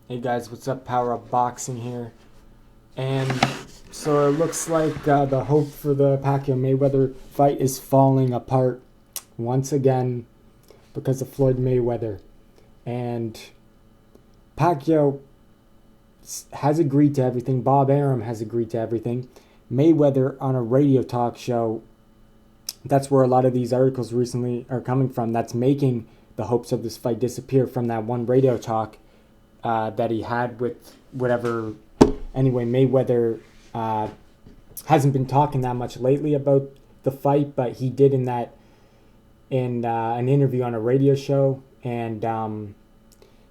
Hey guys, what's up? Power Up Boxing here. And so it looks like the hope for the Pacquiao Mayweather fight is falling apart once again because of Floyd Mayweather. And Pacquiao has agreed to everything. Bob Arum has agreed to everything. Mayweather on a radio talk show, that's where a lot of these articles recently are coming from. That's making the hopes of this fight disappear from that one radio talk that he had with whatever. Anyway, Mayweather hasn't been talking that much lately about the fight, but he did in an interview on a radio show, and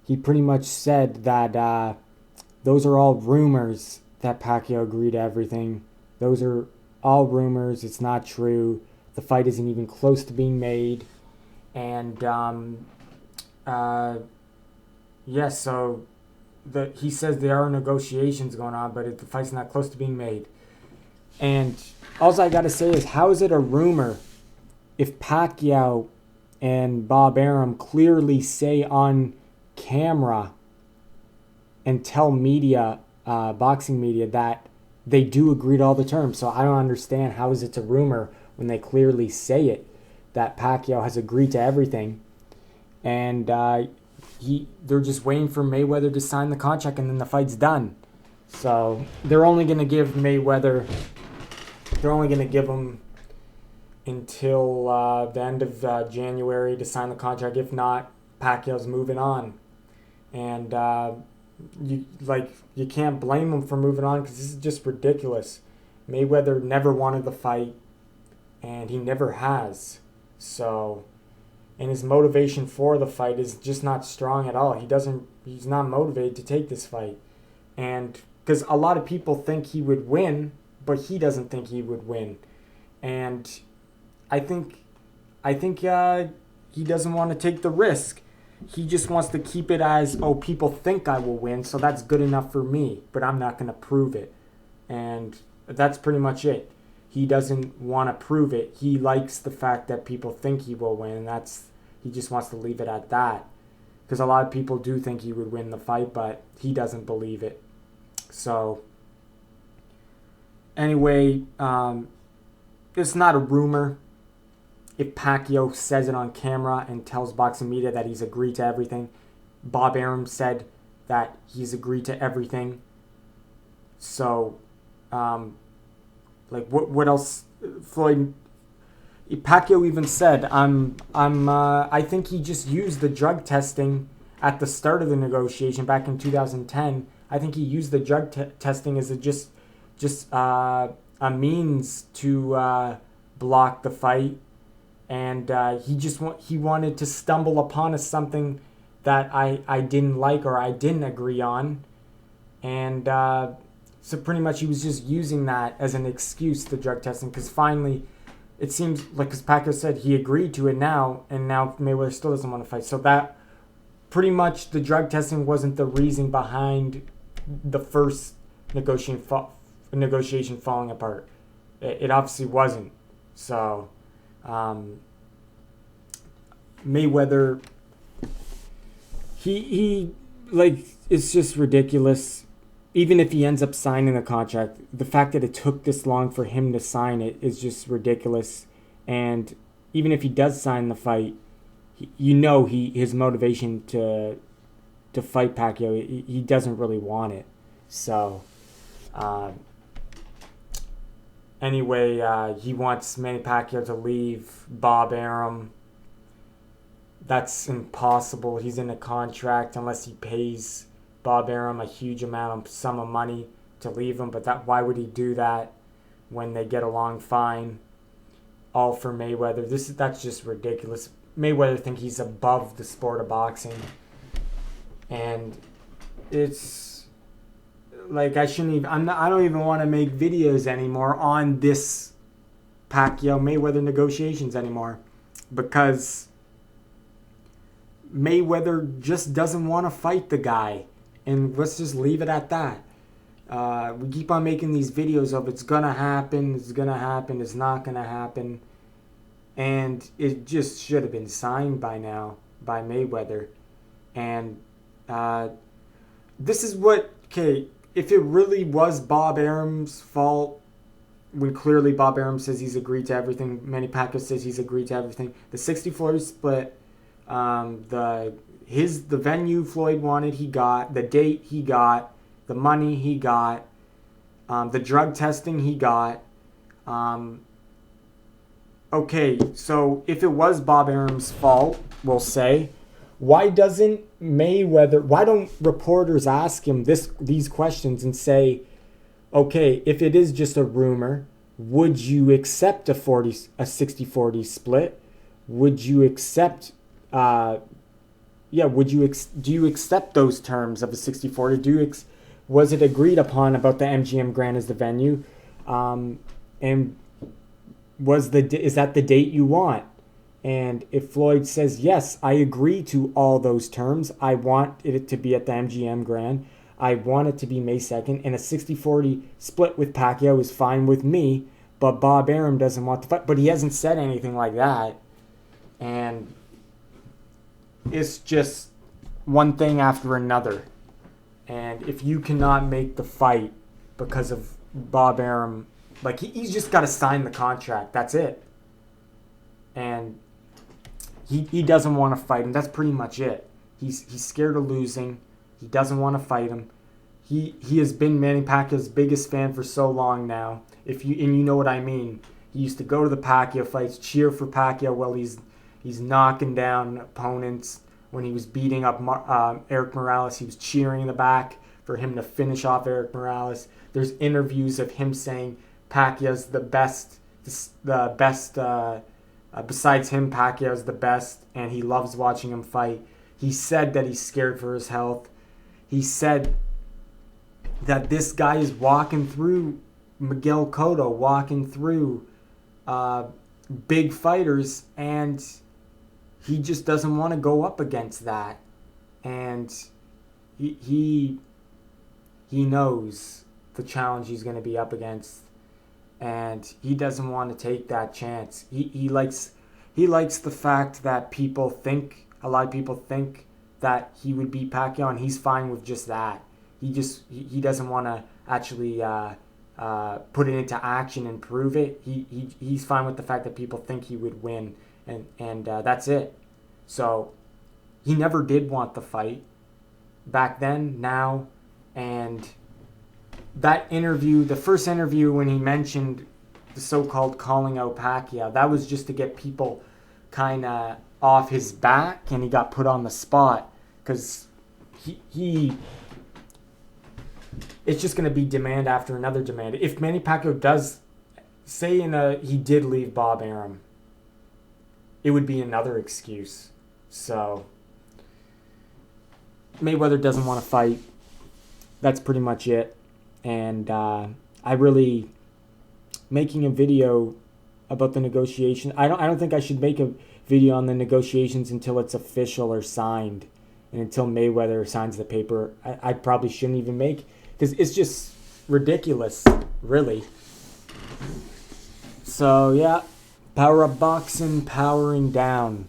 he pretty much said that those are all rumors that Pacquiao agreed to everything. Those are all rumors. It's not true. The fight isn't even close to being made, and so he says there are negotiations going on, but the fight's not close to being made. And all I got to say is, how is it a rumor if Pacquiao and Bob Arum clearly say on camera and tell media, boxing media, that they do agree to all the terms? So I don't understand how is it a rumor when they clearly say it, that Pacquiao has agreed to everything. And they're just waiting for Mayweather to sign the contract, and then the fight's done. So they're only going to give him until the end of January to sign the contract. If not, Pacquiao's moving on. And you can't blame him for moving on, because this is just ridiculous. Mayweather never wanted the fight, and he never has. So, and his motivation for the fight is just not strong at all. He's not motivated to take this fight. And because a lot of people think he would win, but he doesn't think he would win. And I think he doesn't want to take the risk. He just wants to keep it as, oh, people think I will win, so that's good enough for me, but I'm not going to prove it. And that's pretty much it. He doesn't want to prove it. He likes the fact that people think he will win, and he just wants to leave it at that. Because a lot of people do think he would win the fight, but he doesn't believe it. So, anyway, it's not a rumor. If Pacquiao says it on camera and tells boxing media that he's agreed to everything, Bob Arum said that he's agreed to everything. So, what else? Pacquiao even said, I think he just used the drug testing at the start of the negotiation back in 2010. I think he used the drug testing as a means to block the fight, and he wanted to stumble upon something that I didn't like or I didn't agree on, and so pretty much he was just using that as an excuse, the drug testing, because finally it seems like, because Pacquiao said he agreed to it now, and now Mayweather still doesn't want to fight. So that pretty much, the drug testing wasn't the reason behind the first negotiation falling apart. It obviously wasn't. So Mayweather, it's just ridiculous. Even if he ends up signing the contract, the fact that it took this long for him to sign it is just ridiculous. And even if he does sign the fight, his motivation to fight Pacquiao, he doesn't really want it. So, anyway, he wants Manny Pacquiao to leave Bob Arum. That's impossible. He's in a contract unless he pays Bob Arum a huge sum of money to leave him. But why would he do that when they get along fine? All for Mayweather. That's just ridiculous. Mayweather thinks he's above the sport of boxing, and it's like I don't even want to make videos anymore on this Pacquiao Mayweather negotiations anymore, because Mayweather just doesn't want to fight the guy. And let's just leave it at that. We keep on making these videos of it's going to happen, it's not going to happen. And it just should have been signed by now by Mayweather. And this is what, okay, if it really was Bob Arum's fault, when clearly Bob Arum says he's agreed to everything, Manny Pacquiao says he's agreed to everything, the 60-40 split, the venue Floyd wanted, he got, the date he got, the money he got, the drug testing he got. Okay, so if it was Bob Arum's fault, we'll say, why don't reporters ask him these questions and say, okay, if it is just a rumor, would you accept a 60-40 split? Would you accept do you accept those terms of a 60-40? Was it agreed upon about the MGM Grand as the venue? And is that the date you want? And if Floyd says, yes, I agree to all those terms, I want it to be at the MGM Grand, I want it to be May 2nd, and a 60-40 split with Pacquiao is fine with me, but Bob Arum doesn't want the fight. But he hasn't said anything like that. And it's just one thing after another. And if you cannot make the fight because of Bob Arum, like, he's just got to sign the contract. That's it. And he doesn't want to fight him. That's pretty much it. He's scared of losing. He doesn't want to fight him. He has been Manny Pacquiao's biggest fan for so long now. You know what I mean. He used to go to the Pacquiao fights, cheer for Pacquiao while he's knocking down opponents. When he was beating up Eric Morales, he was cheering in the back for him to finish off Eric Morales. There's interviews of him saying Pacquiao's the best. Besides him, Pacquiao's the best, and he loves watching him fight. He said that he's scared for his health. He said that this guy is walking through Miguel Cotto, walking through big fighters, and he just doesn't want to go up against that. And he knows the challenge he's going to be up against, and he doesn't want to take that chance. He likes the fact that a lot of people think that he would beat Pacquiao, and he's fine with just that. He doesn't want to actually put it into action and prove it. He's fine with the fact that people think he would win, and that's it. So he never did want the fight back then, now, and that interview, the first interview when he mentioned the so-called calling out Pacquiao, that was just to get people kind of off his back, and he got put on the spot because it's just going to be demand after another demand. If Manny Pacquiao does say he did leave Bob Arum, it would be another excuse. So Mayweather doesn't want to fight. That's pretty much it. And I really, making a video about the negotiation, I don't think I should make a video on the negotiations until it's official or signed, and until Mayweather signs the paper. I probably shouldn't even make, because it's just ridiculous, really. So yeah, Power Up Boxing, powering down.